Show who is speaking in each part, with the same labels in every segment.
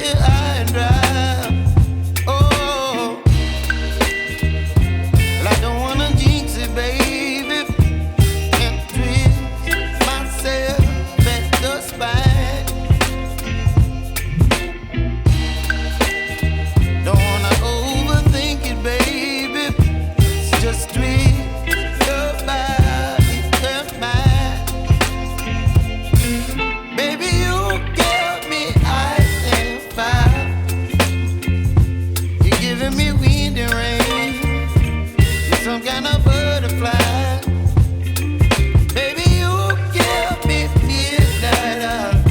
Speaker 1: here high and dry. Oh, well, I don't wanna jinx it, baby, and twist myself at the spine. Don't wanna overthink it, baby. It's just twist your body and mine. Baby, you give me ice and fire. You're giving me wind and rain. You're some kind of butterfly. Baby, you give me midnight.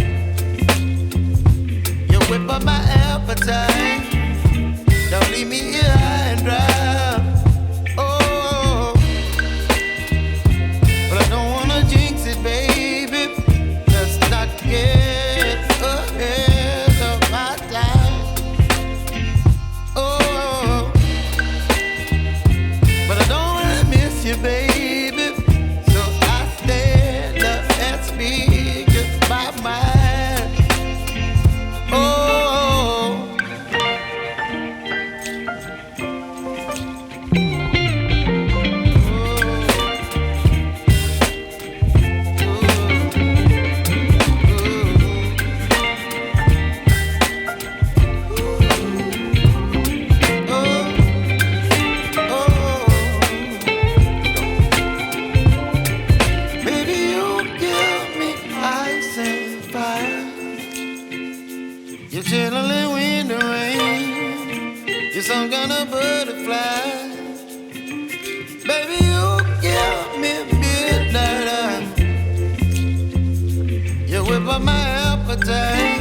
Speaker 1: You whip up my appetite. Don't leave me here high and dry. Oh, but I don't wanna jinx it, baby. Let's not get ahead of my time. Oh, but I don't wanna miss you, baby. So I stand up and speak my mind. Oh. Baby, you give me ice and fire. You're chilling wind and rain. You're some kind of butterfly. Baby, you give me midnight. You whip up my appetite.